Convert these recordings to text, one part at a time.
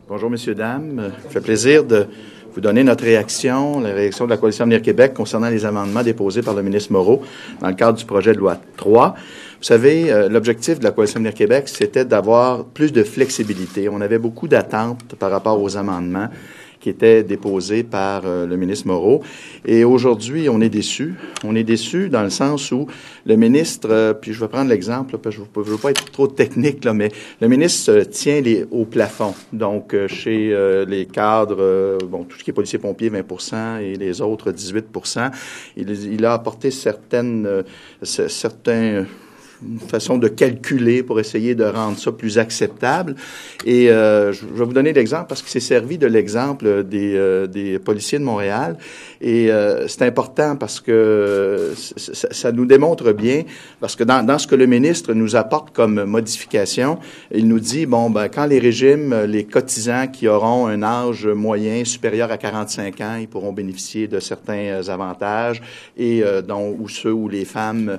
Bonjour, messieurs, dames. Ça fait plaisir de vous donner notre réaction, la réaction de la Coalition Avenir Québec concernant les amendements déposés par le ministre Moreau dans le cadre du projet de loi 3. Vous savez, l'objectif de la Coalition Avenir Québec, c'était d'avoir plus de flexibilité. On avait beaucoup d'attentes par rapport aux amendements qui étaient déposés par le ministre Moreau. Et aujourd'hui, on est déçus. On est déçus dans le sens où le ministre, puis je vais prendre l'exemple, parce que je ne veux pas être trop technique, là, mais le ministre tient au plafond. Donc, chez les cadres, tout ce qui est policiers-pompiers, 20 et les autres, 18 il a apporté certains une façon de calculer pour essayer de rendre ça plus acceptable. Et je vais vous donner l'exemple parce qu'il s'est servi de l'exemple des policiers de Montréal. Et c'est important parce que ça nous démontre bien, parce que dans ce que le ministre nous apporte comme modification, il nous dit, quand les régimes, les cotisants qui auront un âge moyen supérieur à 45 ans, ils pourront bénéficier de certains avantages, et où ceux où les femmes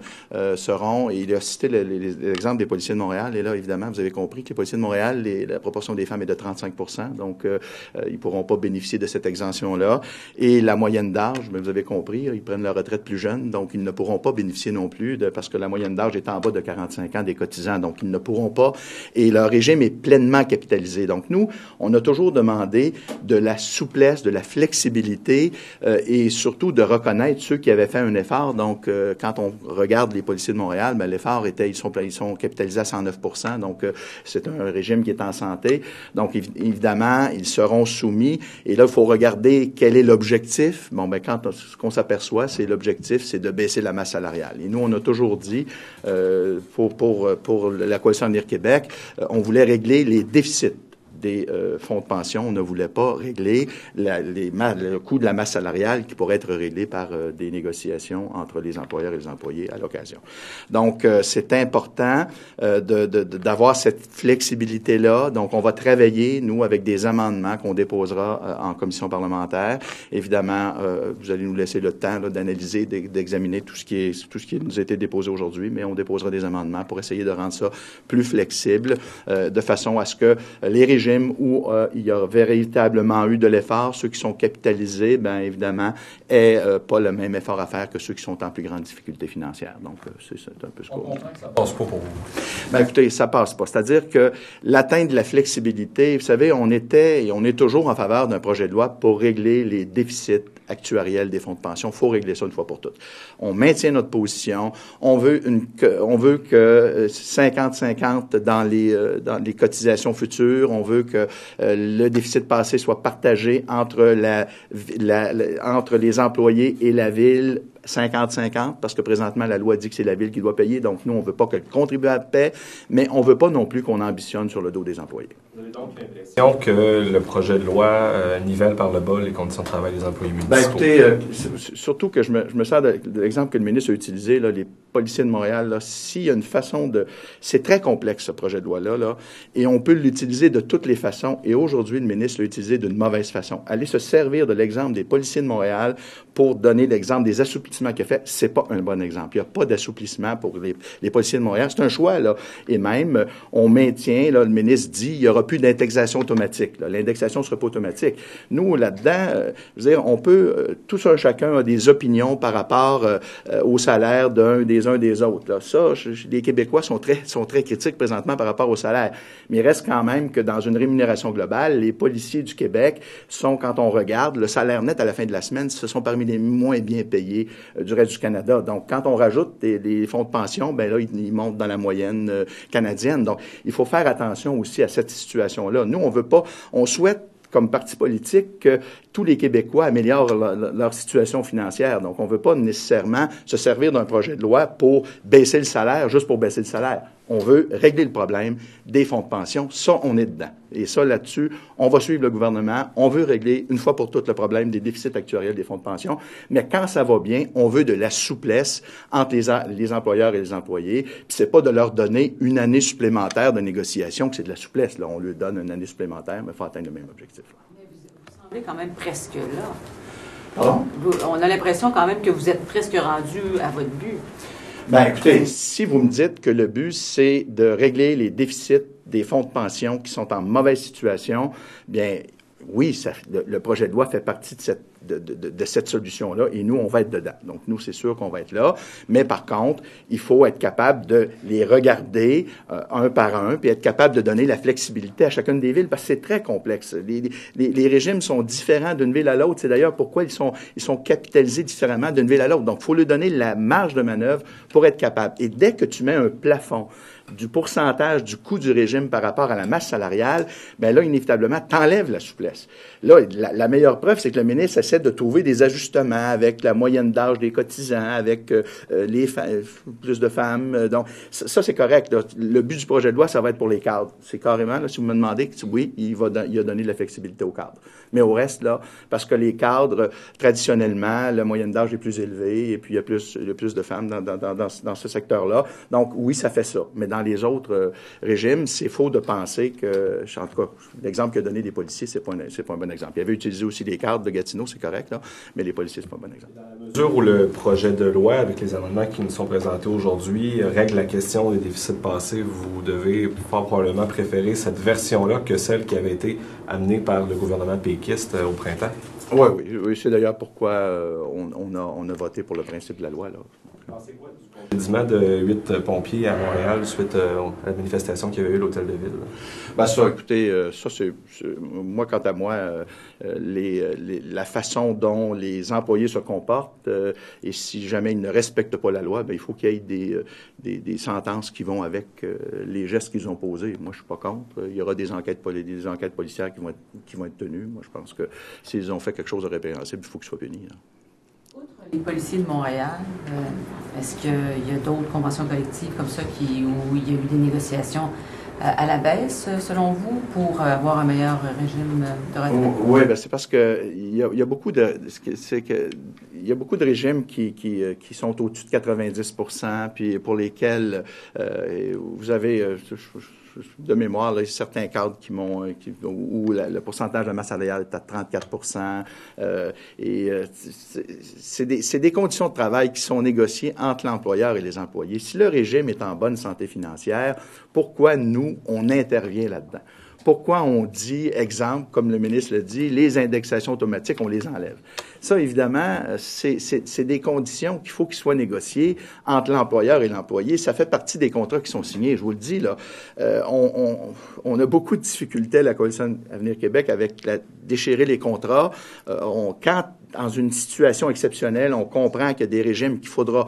seront, et il a cité l'exemple des policiers de Montréal, et là, évidemment, vous avez compris que les policiers de Montréal, la proportion des femmes est de 35 %, donc ils pourront pas bénéficier de cette exemption-là. Et la moyenne d'âge, vous avez compris, ils prennent leur retraite plus jeune, donc ils ne pourront pas bénéficier non plus, parce que la moyenne d'âge est en bas de 45 ans des cotisants, donc ils ne pourront pas, et leur régime est pleinement capitalisé. Donc nous, on a toujours demandé de la souplesse, de la flexibilité, et surtout de reconnaître ceux qui avaient fait un effort. Donc, quand on regarde les policiers de Montréal, l'effort était, ils sont capitalisés à 109 %, donc c'est un régime qui est en santé. Donc, évidemment, ils seront soumis. Et là, il faut regarder quel est l'objectif. Ce qu'on s'aperçoit, c'est l'objectif, c'est de baisser la masse salariale. Et nous, on a toujours dit, pour la Coalition Avenir Québec, on voulait régler les déficits des fonds de pension. On ne voulait pas régler le coût de la masse salariale qui pourrait être réglé par des négociations entre les employeurs et les employés à l'occasion. Donc, c'est important d'avoir cette flexibilité-là. Donc, on va travailler, nous, avec des amendements qu'on déposera en commission parlementaire. Évidemment, vous allez nous laisser le temps d'analyser, d'examiner tout ce qui nous a été déposé aujourd'hui, mais on déposera des amendements pour essayer de rendre ça plus flexible, de façon à ce que les régimes où il y a véritablement eu de l'effort, ceux qui sont capitalisés, évidemment, aient pas le même effort à faire que ceux qui sont en plus grande difficulté financière. Donc, c'est un peu ce qu'on... On comprend que ça passe pas pour vous. Écoutez, ça passe pas. C'est-à-dire que l'atteinte de la flexibilité, vous savez, on était et on est toujours en faveur d'un projet de loi pour régler les déficits actuariels des fonds de pension. Il faut régler ça une fois pour toutes. On maintient notre position. On veut que 50-50 dans les cotisations futures. On veut que le déficit passé soit partagé entre entre les employés et la ville. 50-50, parce que présentement, la loi dit que c'est la ville qui doit payer. Donc, nous, on ne veut pas que le contribuable paie, mais on ne veut pas non plus qu'on ambitionne sur le dos des employés. Vous avez donc l'impression que le projet de loi nivelle par le bas les conditions de travail des employés municipaux? Écoutez, surtout que je me sers de l'exemple que le ministre a utilisé, là, les policiers de Montréal, là, s'il y a une façon de... C'est très complexe, ce projet de loi-là, et on peut l'utiliser de toutes les façons, et aujourd'hui, le ministre l'a utilisé d'une mauvaise façon. Aller se servir de l'exemple des policiers de Montréal pour donner l'exemple des assouplissements qu'il a fait, c'est pas un bon exemple. Il n'y a pas d'assouplissement pour les policiers de Montréal. C'est un choix, là. Et même, on maintient, là, le ministre dit, il n'y aura plus d'indexation automatique. L'indexation ne sera pas automatique. Nous, là-dedans, je veux dire, on peut, tous un chacun a des opinions par rapport au salaire des uns des autres. Là. Ça, les Québécois sont très critiques présentement par rapport au salaire. Mais il reste quand même que dans une rémunération globale, les policiers du Québec sont, quand on regarde, le salaire net à la fin de la semaine, ce sont parmi les moins bien payés du reste du Canada. Donc, quand on rajoute des fonds de pension, là, ils montent dans la moyenne canadienne. Donc, il faut faire attention aussi à cette situation-là. Nous, on souhaite comme parti politique que tous les Québécois améliorent leur situation financière. Donc, on ne veut pas nécessairement se servir d'un projet de loi pour baisser le salaire, juste pour baisser le salaire. On veut régler le problème des fonds de pension. Ça, on est dedans. Et ça, là-dessus, on va suivre le gouvernement. On veut régler une fois pour toutes le problème des déficits actuariels des fonds de pension. Mais quand ça va bien, on veut de la souplesse entre les employeurs et les employés. Puis c'est pas de leur donner une année supplémentaire de négociation que c'est de la souplesse. Là, on leur donne une année supplémentaire, mais il faut atteindre le même objectif. Mais vous semblez quand même presque là. Pardon? On a l'impression quand même que vous êtes presque rendu à votre but. Écoutez, si vous me dites que le but, c'est de régler les déficits des fonds de pension qui sont en mauvaise situation, bien, oui, le projet de loi fait partie de cette solution-là et nous, on va être dedans. Donc, nous, c'est sûr qu'on va être là. Mais par contre, il faut être capable de les regarder un par un puis être capable de donner la flexibilité à chacune des villes parce que c'est très complexe. Les régimes sont différents d'une ville à l'autre. C'est d'ailleurs pourquoi ils sont capitalisés différemment d'une ville à l'autre. Donc, il faut leur donner la marge de manœuvre pour être capable. Et dès que tu mets un plafond du pourcentage du coût du régime par rapport à la masse salariale, bien là, inévitablement, t'enlèves la souplesse. Là, la meilleure preuve, c'est que le ministre essaie de trouver des ajustements avec la moyenne d'âge des cotisants, avec plus de femmes. Donc, ça c'est correct. Là. Le but du projet de loi, ça va être pour les cadres. C'est carrément, là, si vous me demandez, oui, il a donné de la flexibilité aux cadres. Mais au reste, là, parce que les cadres, traditionnellement, la moyenne d'âge est plus élevée et puis il y a plus de femmes dans ce secteur-là. Donc, oui, ça fait ça. Mais dans les autres régimes, c'est faux de penser que, en tout cas, l'exemple qu'a donné des policiers, c'est pas un bon exemple. Il avait utilisé aussi les cadres de Gatineau, c'est correct, là, mais les policiers, c'est pas un bon exemple. Dans la mesure où le projet de loi, avec les amendements qui nous sont présentés aujourd'hui, règle la question des déficits passés, vous devez fort probablement préférer cette version-là que celle qui avait été amenée par le gouvernement péquiste au printemps? Oui, c'est d'ailleurs pourquoi on a voté pour le principe de la loi, là. Pensez quoi du congédiement de 8 pompiers à Montréal suite à la manifestation qu'il y avait eu à l'Hôtel de Ville? Ben ça, écoutez, ça c'est moi, quant à moi, la façon dont les employés se comportent, et si jamais ils ne respectent pas la loi, ben il faut qu'il y ait des sentences qui vont avec les gestes qu'ils ont posés. Moi, je suis pas contre. Il y aura des enquêtes policières qui vont être tenues. Moi, je pense que s'ils ont fait quelque chose de répréhensible, il faut qu'ils soient punis. Là. Outre les policiers de Montréal, est-ce qu'il y a d'autres conventions collectives comme ça où il y a eu des négociations à la baisse, selon vous, pour avoir un meilleur régime de retraite? Oui, ben c'est parce que il y a beaucoup de régimes qui sont au-dessus de 90%, puis pour lesquels vous avez de mémoire, là, certains cadres où le pourcentage de masse salariale est à 34%. C'est des conditions de travail qui sont négociées entre l'employeur et les employés. Si le régime est en bonne santé financière, pourquoi nous, on intervient là-dedans? Pourquoi on dit, exemple, comme le ministre l'a dit, les indexations automatiques, on les enlève? Ça, évidemment, c'est des conditions qu'il faut qu'ils soient négociées entre l'employeur et l'employé. Ça fait partie des contrats qui sont signés. Je vous le dis, là, on a beaucoup de difficultés à la Coalition Avenir Québec avec déchirer les contrats. Quand, dans une situation exceptionnelle, on comprend qu'il y a des régimes qu'il faudra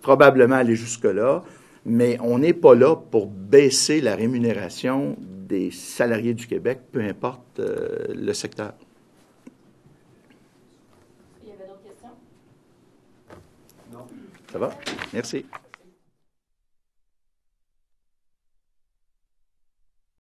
probablement aller jusque-là, mais on n'est pas là pour baisser la rémunération des salariés du Québec, peu importe le secteur. Il y avait d'autres questions? Non. Ça va? Merci.